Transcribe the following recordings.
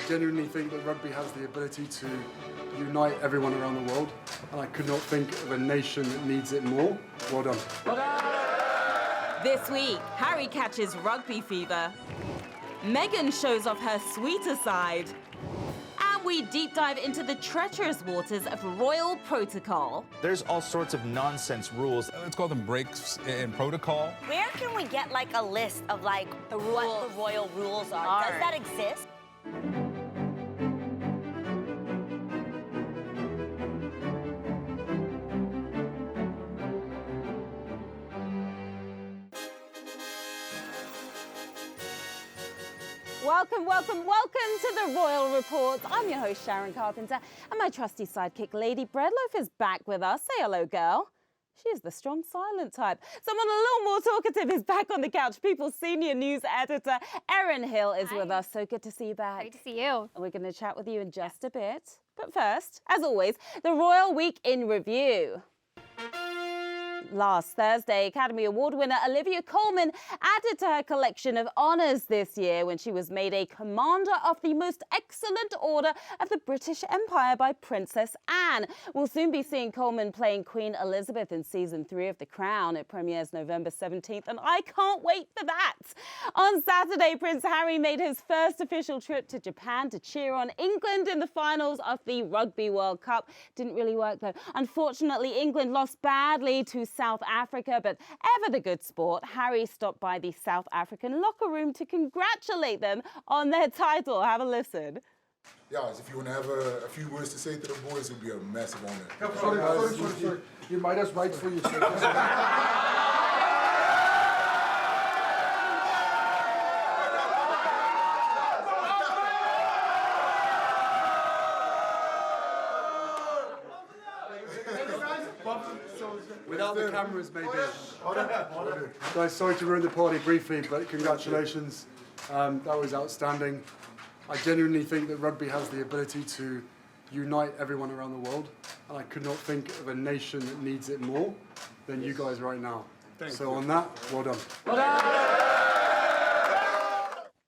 genuinely think that rugby has the ability to unite everyone around the world, and I could not think of a nation that needs it more. Well done. This week, Harry catches rugby fever. Meghan shows off her sweeter side. And we deep dive into the treacherous waters of royal protocol. There's all sorts of nonsense rules. Let's call them breaks in protocol. Where can we get like a list of like what the royal rules are? Does that exist? Welcome to the Royal Report. I'm your host, Sharon Carpenter, and my trusty sidekick, Lady Breadloaf, is back with us. Say hello, girl. She is the strong, silent type. Someone a little more talkative is back on the couch. People's senior news editor, Erin Hill, is with us. So good to see you back. Great to see you. And we're going to chat with you in just a bit. But first, as always, the Royal Week in Review. Last Thursday, Academy Award winner Olivia Colman added to her collection of honours this year when she was made a Commander of the Most Excellent Order of the British Empire by Princess Anne. We'll soon be seeing Colman playing Queen Elizabeth in season 3 of The Crown. It premieres November 17th, and I can't wait for that. On Saturday, Prince Harry made his first official trip to Japan to cheer on England in the finals of the Rugby World Cup. Didn't really work though. Unfortunately, England lost badly to South Africa, but ever the good sport, Harry stopped by the South African locker room to congratulate them on their title. Have a listen. Guys, if you want to have a few words to say to the boys, it would be a massive honor. Sorry. You might as wait for yourself. Without the cameras, maybe. Guys, sorry to ruin the party briefly, but congratulations. That was outstanding. I genuinely think that rugby has the ability to unite everyone around the world, and I could not think of a nation that needs it more than you guys right now. So on that, well done.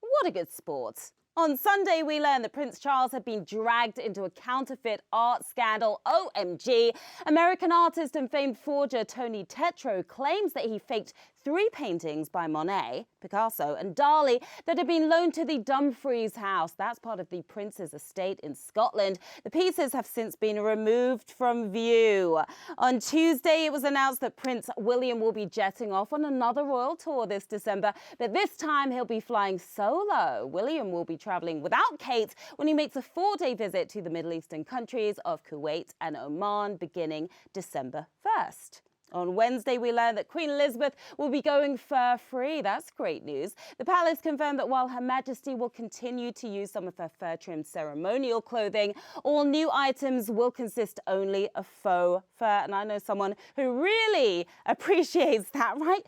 What a good sport. On Sunday, we learned that Prince Charles had been dragged into a counterfeit art scandal. OMG. American artist and famed forger Tony Tetreault claims that he faked 3 paintings by Monet, Picasso and Dali that had been loaned to the Dumfries house. That's part of the Prince's estate in Scotland. The pieces have since been removed from view. On Tuesday, it was announced that Prince William will be jetting off on another royal tour this December, but this time he'll be flying solo. William will be traveling without Kate when he makes a 4-day visit to the Middle Eastern countries of Kuwait and Oman beginning December 1st. On Wednesday, we learned that Queen Elizabeth will be going fur-free. That's great news. The palace confirmed that while Her Majesty will continue to use some of her fur-trimmed ceremonial clothing, all new items will consist only of faux fur. And I know someone who really appreciates that, right?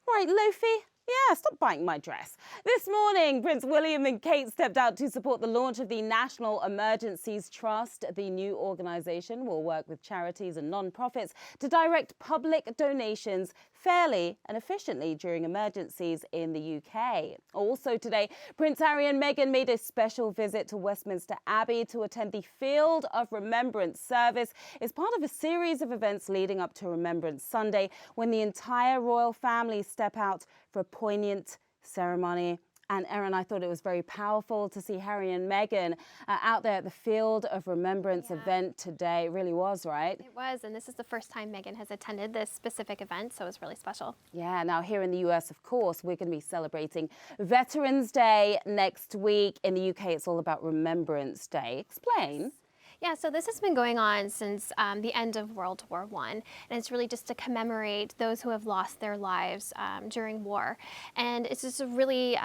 Right, Lofi? Yeah, stop biting my dress. This morning, Prince William and Kate stepped out to support the launch of the National Emergencies Trust. The new organisation will work with charities and non-profits to direct public donations fairly and efficiently during emergencies in the UK. Also today, Prince Harry and Meghan made a special visit to Westminster Abbey to attend the Field of Remembrance service. It's part of a series of events leading up to Remembrance Sunday, when the entire royal family step out for a poignant ceremony. And Erin, I thought it was very powerful to see Harry and Meghan out there at the Field of Remembrance event today. It really was, right? It was, and this is the first time Meghan has attended this specific event, so it was really special. Yeah, now here in the US, of course, we're going to be celebrating Veterans Day next week. In the UK, it's all about Remembrance Day. Explain. Yeah, so this has been going on since the end of World War I, and it's really just to commemorate those who have lost their lives during war. And it's just a really,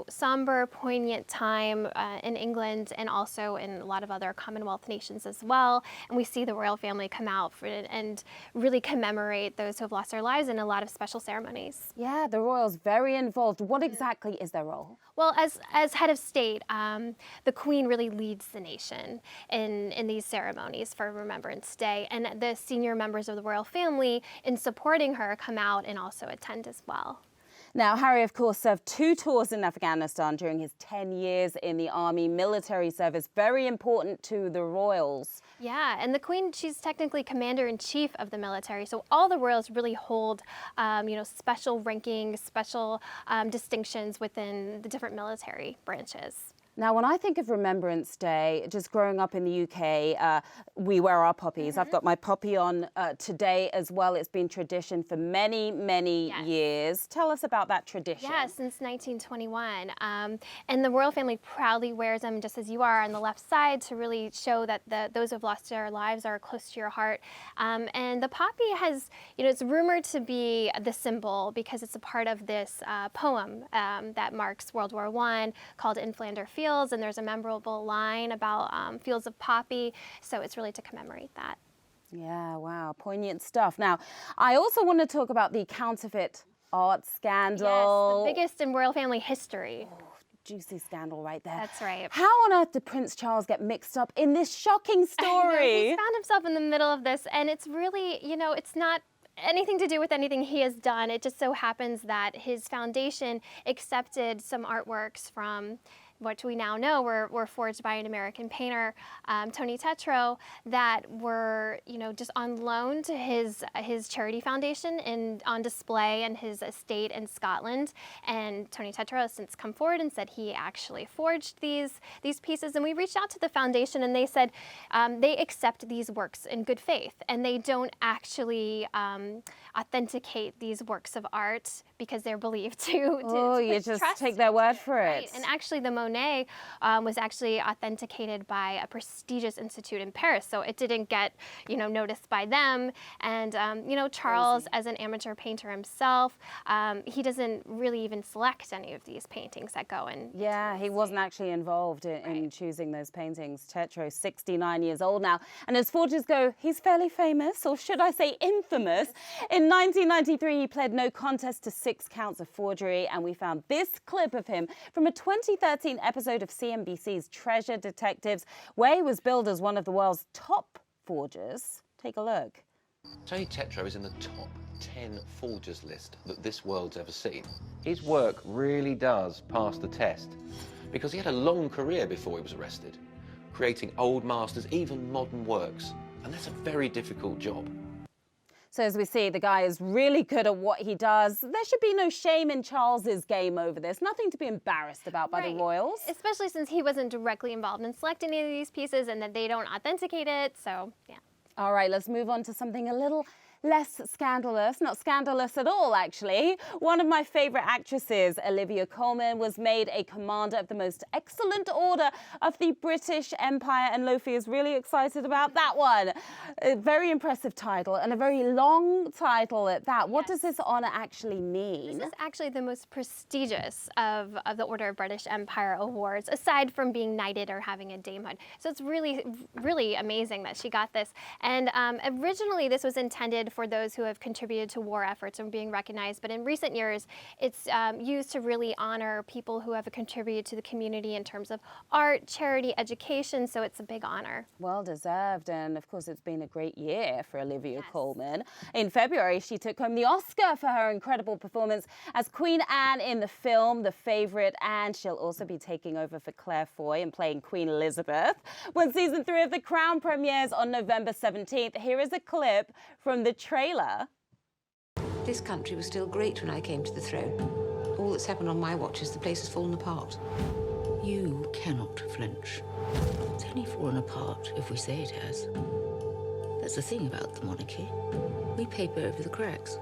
somber, poignant time in England and also in a lot of other Commonwealth nations as well. And we see the royal family come out for it and really commemorate those who have lost their lives in a lot of special ceremonies. Yeah, the royals very involved. What exactly is their role? Well, as head of state, the Queen really leads the nation in these ceremonies for Remembrance Day, and the senior members of the royal family, in supporting her, come out and also attend as well. Now, Harry, of course, served 2 tours in Afghanistan during his 10 years in the army military service. Very important to the royals. Yeah, and the Queen, she's technically commander-in-chief of the military, so all the royals really hold, special rankings, special distinctions within the different military branches. Now, when I think of Remembrance Day, just growing up in the UK, we wear our poppies. I've got my poppy on today as well. It's been tradition for many, many years. Tell us about that tradition. Yeah, since 1921. And the royal family proudly wears them, just as you are, on the left side to really show that those who have lost their lives are close to your heart. And the poppy has, it's rumored to be the symbol because it's a part of this poem that marks World War I called In Flanders Fields. And there's a memorable line about fields of poppy, so it's really to commemorate that. Yeah, wow, poignant stuff. Now, I also want to talk about the counterfeit art scandal. Yes, the biggest in royal family history. Oh, juicy scandal right there. That's right. How on earth did Prince Charles get mixed up in this shocking story? He found himself in the middle of this, and it's really, it's not anything to do with anything he has done. It just so happens that his foundation accepted some artworks from what we now know were forged by an American painter, Tony Tetreault, that were, just on loan to his charity foundation and on display in his estate in Scotland. And Tony Tetreault has since come forward and said he actually forged these pieces. And we reached out to the foundation, and they said they accept these works in good faith, and they don't actually authenticate these works of art because they're believed to you just trust take their word for it. Right. And actually, the Monet was actually authenticated by a prestigious institute in Paris, so it didn't get noticed by them. And Charles, as an amateur painter himself, he doesn't really even select any of these paintings that go in. Yeah, he wasn't actually involved in choosing those paintings. Tetreault, 69 years old now, and as forgers go, he's fairly famous, or should I say infamous. In 1993, he pled no contest to 6 counts of forgery, and we found this clip of him from a 2013 episode of CNBC's Treasure Detectives, where he was billed as one of the world's top forgers. Take a look. Tony Tetreault is in the top 10 forgers list that this world's ever seen. His work really does pass the test because he had a long career before he was arrested, creating old masters, even modern works, and that's a very difficult job. So as we see, the guy is really good at what he does. There should be no shame in Charles's game over this. Nothing to be embarrassed about by the royals. Especially since he wasn't directly involved in selecting any of these pieces and that they don't authenticate it, so yeah. All right, let's move on to something a little less scandalous, not scandalous at all, actually. One of my favorite actresses, Olivia Colman, was made a commander of the most excellent order of the British Empire, and Lofi is really excited about that one. A very impressive title, and a very long title at that. What does this honor actually mean? This is actually the most prestigious of the Order of British Empire awards, aside from being knighted or having a damehood. So it's really, really amazing that she got this. And originally, this was intended for those who have contributed to war efforts and being recognized, but in recent years it's used to really honor people who have contributed to the community in terms of art, charity, education, so it's a big honor. Well deserved, and of course it's been a great year for Olivia Colman. In February, she took home the Oscar for her incredible performance as Queen Anne in the film The Favourite, and she'll also be taking over for Claire Foy and playing Queen Elizabeth when season 3 of The Crown premieres on November 17th. Here is a clip from the trailer. This country was still great when I came to the throne. All that's happened on my watch is the place has fallen apart. You cannot flinch. It's only fallen apart if we say it has. That's the thing about the monarchy. We paper over the cracks.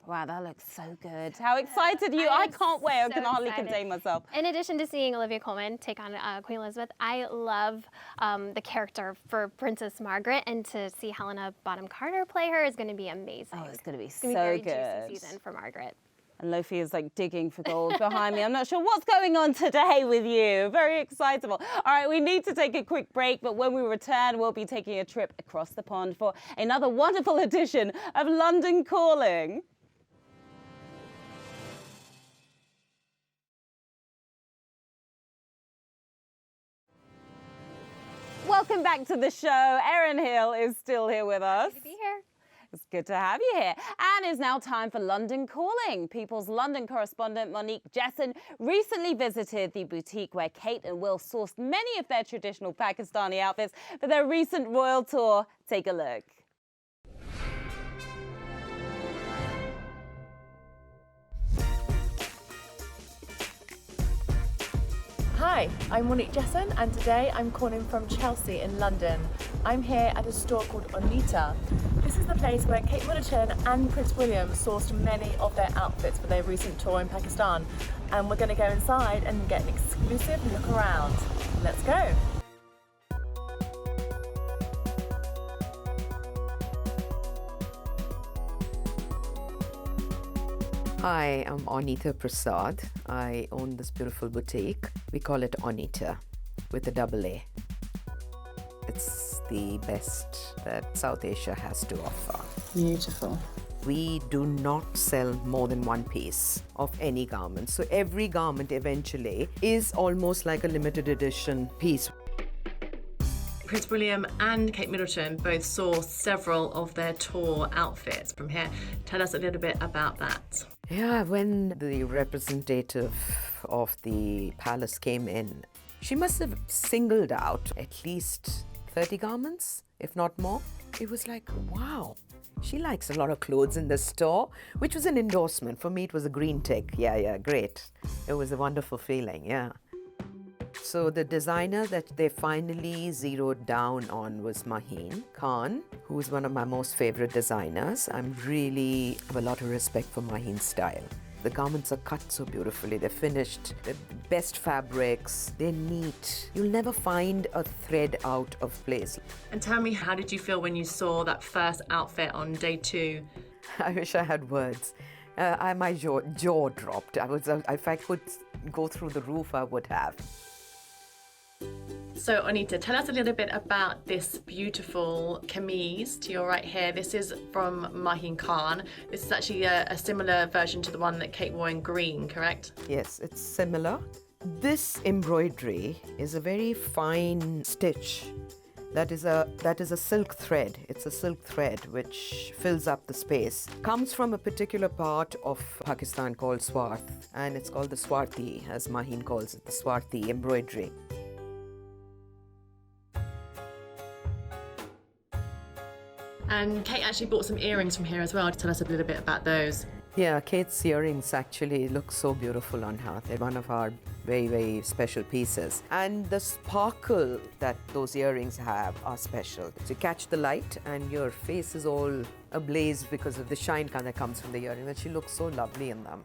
Wow, that looks so good. How excited are you? I can't wait. I can hardly contain myself. In addition to seeing Olivia Colman take on Queen Elizabeth, I love the character for Princess Margaret, and to see Helena Bonham Carter play her is going to be amazing. Oh, it's going to be so good. Juicy season for Margaret. And Lofi is like digging for gold behind me. I'm not sure what's going on today with you. Very excitable. All right, we need to take a quick break, but when we return, we'll be taking a trip across the pond for another wonderful edition of London Calling. Welcome back to the show. Erin Hill is still here with us. Good to be here. It's good to have you here. And it's now time for London Calling. People's London correspondent Monique Jessen recently visited the boutique where Kate and Will sourced many of their traditional Pakistani outfits for their recent royal tour. Take a look. Hi, I'm Monique Jessen and today I'm calling from Chelsea in London. I'm here at a store called Onita. This is the place where Kate Middleton and Prince William sourced many of their outfits for their recent tour in Pakistan. And we're going to go inside and get an exclusive look around. Let's go. Hi, I'm Onita Prasad. I own this beautiful boutique. We call it Onita with a double A. It's the best that South Asia has to offer. Beautiful. We do not sell more than one piece of any garment. So every garment eventually is almost like a limited edition piece. Prince William and Kate Middleton both sourced several of their tour outfits from here. Tell us a little bit about that. Yeah, when the representative of the palace came in, she must have singled out at least 30 garments, if not more. It was like, wow, she likes a lot of clothes in this store, which was an endorsement. For me, it was a green tick. Yeah, great. It was a wonderful feeling, yeah. So the designer that they finally zeroed down on was Meghan Khan, who is one of my most favorite designers. I really have a lot of respect for Meghan's style. The garments are cut so beautifully, they're finished, the best fabrics, they're neat. You'll never find a thread out of place. And tell me, how did you feel when you saw that first outfit on day 2? I wish I had words. My jaw dropped. If I could go through the roof, I would have. So Onita, tell us a little bit about this beautiful kameez to your right here. This is from Meghan Khan. This is actually a similar version to the one that Kate wore in green, correct? Yes, it's similar. This embroidery is a very fine stitch. That is a silk thread. It's a silk thread which fills up the space. Comes from a particular part of Pakistan called Swarth, and it's called the Swarthi, as Meghan calls it, the Swarthi embroidery. And Kate actually bought some earrings from here as well. Tell us a little bit about those. Yeah, Kate's earrings actually look so beautiful on her. They're one of our very, very special pieces. And the sparkle that those earrings have are special. So you catch the light and your face is all ablaze because of the shine that comes from the earring. And she looks so lovely in them.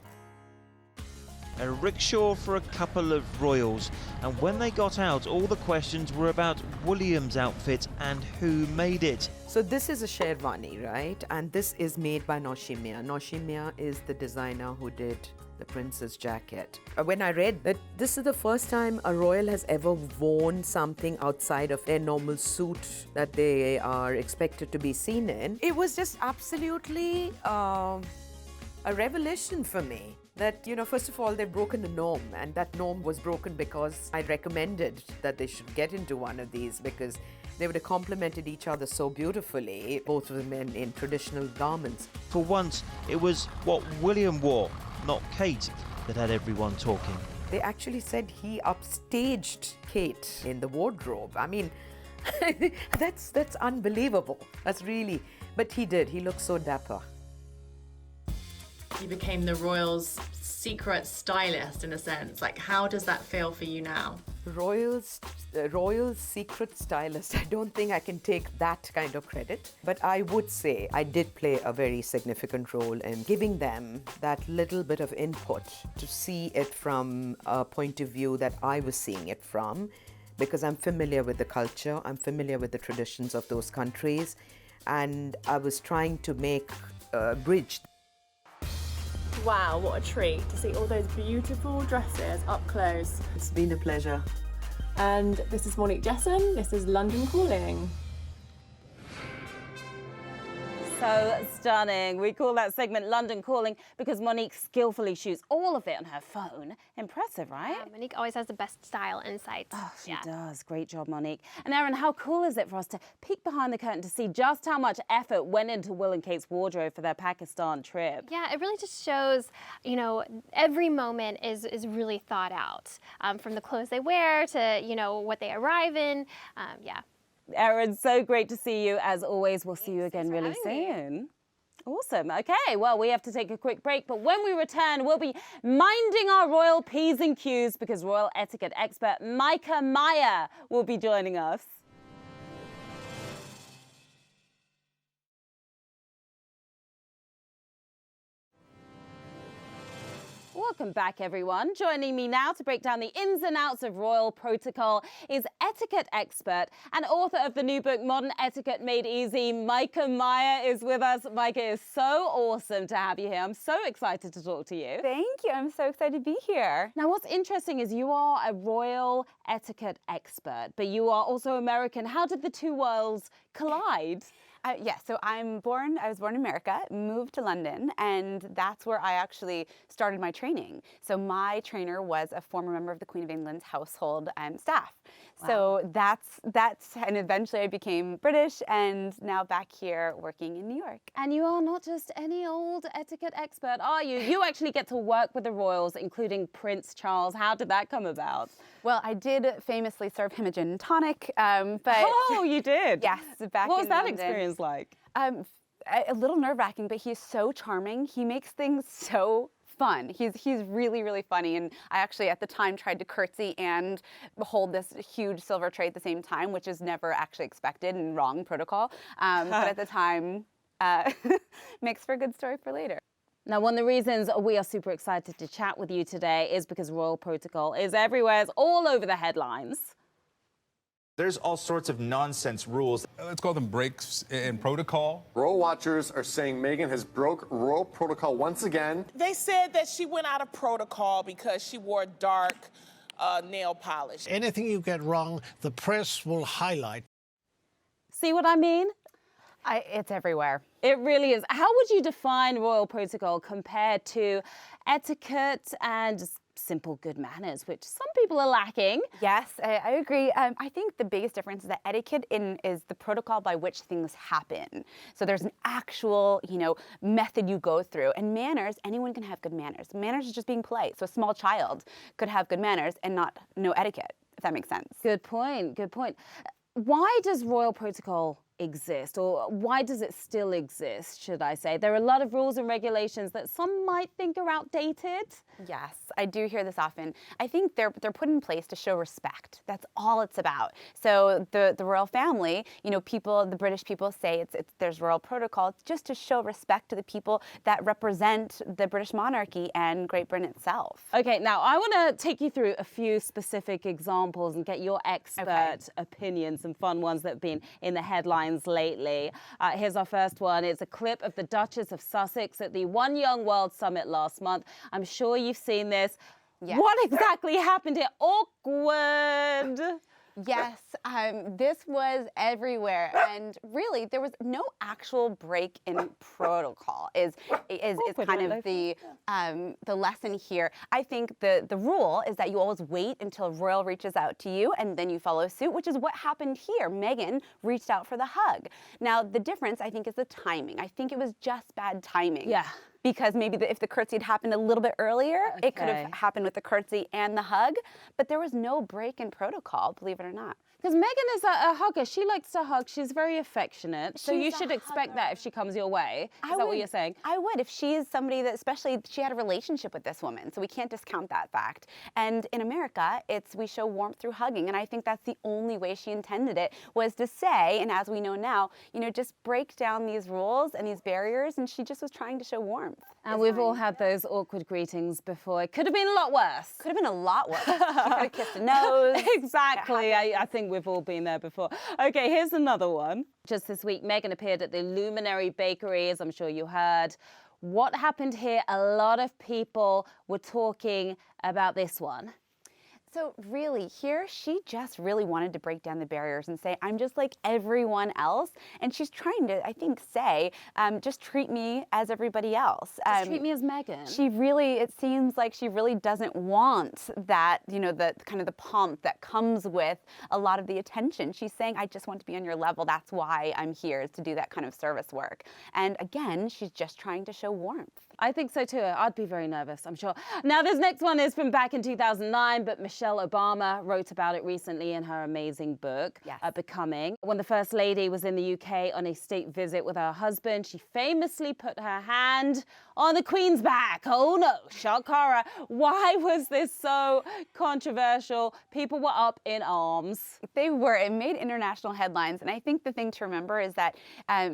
A rickshaw for a couple of royals, and when they got out, all the questions were about William's outfit and who made it. So this is a sherwani, right? And this is made by National. National is the designer who did the prince's jacket. When I read that this is the first time a royal has ever worn something outside of their normal suit that they are expected to be seen in, it was just absolutely a revelation for me. That, first of all, they've broken a norm, and that norm was broken because I recommended that they should get into one of these because they would have complemented each other so beautifully, both of them in traditional garments. For once, it was what William wore, not Kate, that had everyone talking. They actually said he upstaged Kate in the wardrobe. I mean, that's unbelievable. That's really, but he did. He looked so dapper. You became the royals' secret stylist in a sense. Like, how does that feel for you now? Royals' secret stylist. I don't think I can take that kind of credit, but I would say I did play a very significant role in giving them that little bit of input to see it from a point of view that I was seeing it from, because I'm familiar with the culture, I'm familiar with the traditions of those countries, and I was trying to make a bridge. Wow, what a treat to see all those beautiful dresses up close. It's been a pleasure. And this is Monique Jessen. This is London Calling. So stunning. We call that segment London Calling because Monique skillfully shoots all of it on her phone. Impressive, right? Yeah, Monique always has the best style insight. Oh, she does. Great job, Monique. And Erin, how cool is it for us to peek behind the curtain to see just how much effort went into Will and Kate's wardrobe for their Pakistan trip? Yeah, it really just shows, you know, every moment is really thought out. From the clothes they wear to, you know, what they arrive in. Yeah. Erin, so great to see you. As always, we'll see you again really soon. Awesome. Okay, well, we have to take a quick break, but when we return, we'll be minding our royal P's and Q's because royal etiquette expert Myka Meier will be joining us. Welcome back, everyone. Joining me now to break down the ins and outs of royal protocol is etiquette expert and author of the new book, Modern Etiquette Made Easy. Myka Meier is with us. Myka, it's so awesome to have you here. I'm so excited to talk to you. Thank you. I'm so excited to be here. Now, what's interesting is you are a royal etiquette expert, but you are also American. How did the two worlds collide? So I was born in America, moved to London, and that's where I actually started my training. So my trainer was a former member of the Queen of England's household staff. Wow. So that's, and eventually I became British and now back here working in New York. And you are not just any old etiquette expert, are you? You actually get to work with the royals, including Prince Charles. How did that come about? Well, I did famously serve him a gin and tonic, but... Oh, you did? Yes, back in London. What was that experience like? A little nerve-wracking, but he's so charming. He makes things so fun. He's really, really funny. And I actually, at the time, tried to curtsy and hold this huge silver tray at the same time, which is never actually expected and wrong protocol. But at the time, makes for a good story for later. Now, one of the reasons we are super excited to chat with you today is because royal protocol is everywhere. It's all over the headlines. There's all sorts of nonsense rules. Let's call them breaks in protocol. Royal watchers are saying Meghan has broke royal protocol once again. They said that she went out of protocol because she wore dark nail polish. Anything you get wrong, the press will highlight. See what I mean? It's everywhere. It really is. How would you define royal protocol compared to etiquette and just simple good manners, which some people are lacking? Yes, I agree. I think the biggest difference is that etiquette is the protocol by which things happen. So there's an actual, method you go through. And manners, anyone can have good manners. Manners is just being polite. So a small child could have good manners and not know etiquette, if that makes sense. Good point. Good point. Why does royal protocol exist, or why does it still exist, should I say? There are a lot of rules and regulations that some might think are outdated. Yes, I do hear this often. I think they're put in place to show respect. That's all it's about. So the royal family, the British people say there's royal protocol. It's just to show respect to the people that represent the British monarchy and Great Britain itself. Okay, now I want to take you through a few specific examples and get your expert opinions, some fun ones that have been in the headlines lately. Here's our first one. It's a clip of the Duchess of Sussex at the One Young World Summit last month. I'm sure you've seen this. Yes. What exactly happened here? Awkward. Yes, this was everywhere, and really there was no actual break in protocol. Is kind of the lesson here. I think the rule is that you always wait until royal reaches out to you, and then you follow suit, which is what happened here. Meghan reached out for the hug. Now the difference, I think, is the timing. I think it was just bad timing. Yeah. Because maybe if the curtsy had happened a little bit earlier, it could have happened with the curtsy and the hug, but there was no break in protocol, believe it or not. Because Meghan is a hugger. She likes to hug. She's very affectionate. So you should expect that if she comes your way. Is that what you're saying? I would. If she is somebody that, especially, she had a relationship with this woman. So we can't discount that fact. And in America, we show warmth through hugging. And I think that's the only way she intended it, was to say, and as we know now, just break down these rules and these barriers. And she just was trying to show warmth. And we've all had those awkward greetings before. It could have been a lot worse. Could have been a lot worse. She could have kissed a nose. Exactly. I think we've all been there before. Okay, here's another one. Just this week, Meghan appeared at the Luminary Bakery, as I'm sure you heard. What happened here? A lot of people were talking about this one. So really, here, she just really wanted to break down the barriers and say, I'm just like everyone else. And she's trying to, I think, say, just treat me as everybody else. Just treat me as Meghan. She really, it seems like she really doesn't want that, you know, the kind of the pomp that comes with a lot of the attention. She's saying, I just want to be on your level. That's why I'm here, is to do that kind of service work. And again, she's just trying to show warmth. I think so too. I'd be very nervous, I'm sure. Now, this next one is from back in 2009, but Michelle Obama wrote about it recently in her amazing book, Becoming. When the First Lady was in the UK on a state visit with her husband, she famously put her hand on the Queen's back. Oh no, shock horror. Why was this so controversial? People were up in arms. They were. It made international headlines. And I think the thing to remember is that,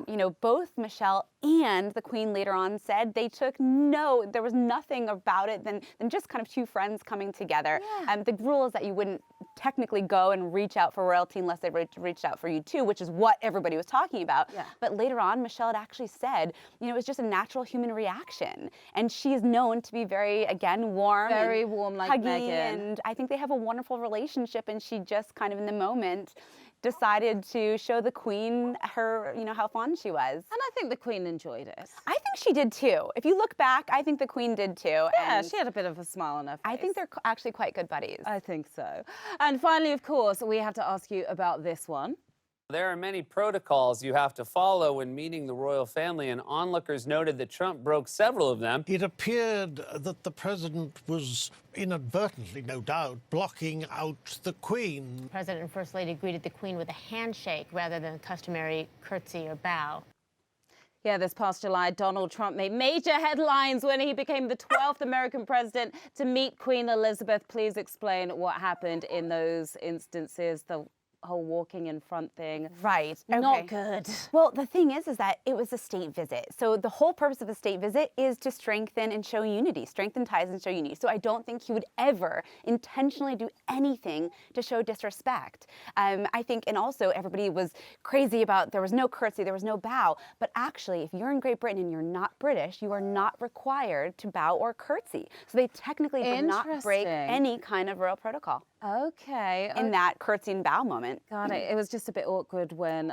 you know, both Michelle and the Queen later on said they took there was nothing about it than just kind of two friends coming together. The rule is that you wouldn't technically go and reach out for royalty unless they reached out for you too, which is what everybody was talking about. But later on, Michelle had actually said, you know, it was just a natural human reaction. And she is known to be very, again, warm. Very warm, like huggy, Meghan. and I think they have a wonderful relationship, and she just kind of in the moment decided to show the Queen her, you know, how fond she was. And I think the Queen enjoyed it. I think she did too. If you look back, I think the Queen did too. Yeah, and she had a bit of a smile on her face. I think they're actually quite good buddies. I think so. And finally, of course, we have to ask you about this one. There are many protocols you have to follow when meeting the royal family, and onlookers noted that Trump broke several of them. It appeared that the president was inadvertently, no doubt, blocking out the Queen. The President and First Lady greeted the Queen with a handshake rather than a customary curtsy or bow. Yeah, this past July, Donald Trump made major headlines when he became the 12th American president to meet Queen Elizabeth. Please explain what happened in those instances. The whole walking in front thing. Right. Not good. Well, the thing is that it was a state visit. So the whole purpose of a state visit is to strengthen and show unity, strengthen ties and show unity. So I don't think he would ever intentionally do anything to show disrespect. I think, and also everybody was crazy about there was no curtsy, there was no bow. But actually, if you're in Great Britain and you're not British, you are not required to bow or curtsy. So they technically did not break any kind of royal protocol. Okay. In that curtsy and bow moment. God, it was just a bit awkward when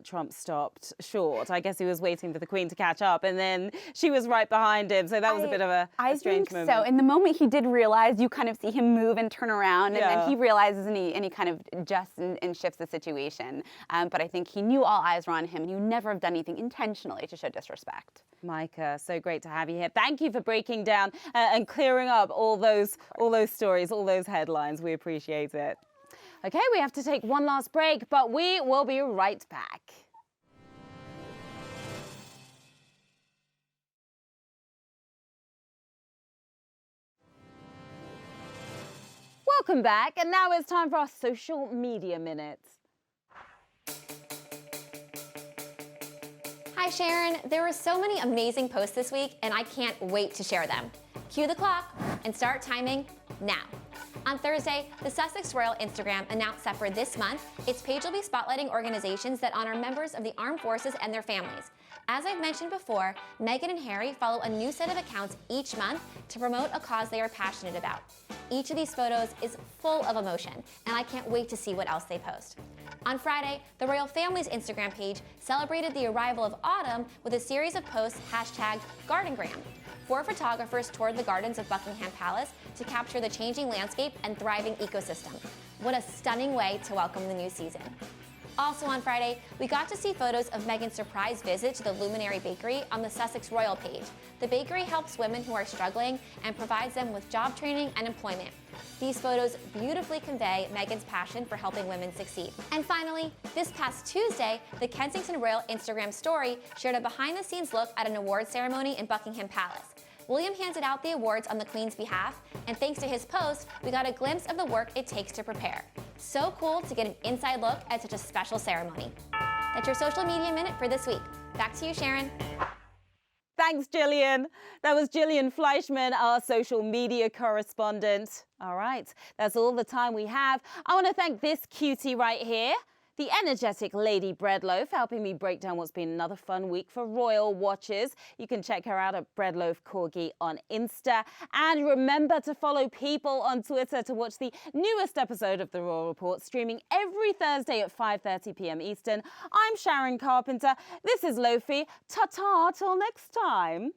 Trump stopped short. I guess he was waiting for the Queen to catch up, and then she was right behind him. So that was a bit of a strange moment. So in the moment he did realize, you kind of see him move and turn around, and then he realizes and he kind of adjusts and shifts the situation. But I think he knew all eyes were on him, and he would never have done anything intentionally to show disrespect. Myka, so great to have you here. Thank you for breaking down and clearing up all those stories, all those headlines. We appreciate it. Okay, we have to take one last break, but we will be right back. Welcome back, and now it's time for our social media minute. Hi Sharon, there were so many amazing posts this week and I can't wait to share them. Cue the clock and start timing now. On Thursday, the Sussex Royal Instagram announced that for this month, its page will be spotlighting organizations that honor members of the armed forces and their families. As I've mentioned before, Meghan and Harry follow a new set of accounts each month to promote a cause they are passionate about. Each of these photos is full of emotion, and I can't wait to see what else they post. On Friday, the royal family's Instagram page celebrated the arrival of autumn with a series of posts hashtagged Gardengram. 4 photographers toured the gardens of Buckingham Palace to capture the changing landscape and thriving ecosystem. What a stunning way to welcome the new season. Also on Friday, we got to see photos of Meghan's surprise visit to the Luminary Bakery on the Sussex Royal page. The bakery helps women who are struggling and provides them with job training and employment. These photos beautifully convey Meghan's passion for helping women succeed. And finally, this past Tuesday, the Kensington Royal Instagram story shared a behind-the-scenes look at an awards ceremony in Buckingham Palace. William handed out the awards on the Queen's behalf, and thanks to his post, we got a glimpse of the work it takes to prepare. So cool to get an inside look at such a special ceremony. That's your social media minute for this week. Back to you, Sharon. Thanks, Gillian. That was Gillian Fleischman, our social media correspondent. All right, that's all the time we have. I want to thank this cutie right here, The energetic Lady Breadloaf helping me break down what's been another fun week for royal watchers. You can check her out at Breadloaf Corgi on Insta. And remember to follow People on Twitter to watch the newest episode of The Royal Report, streaming every Thursday at 5:30 p.m. Eastern. I'm Sharon Carpenter. This is Lofi. Ta-ta till next time.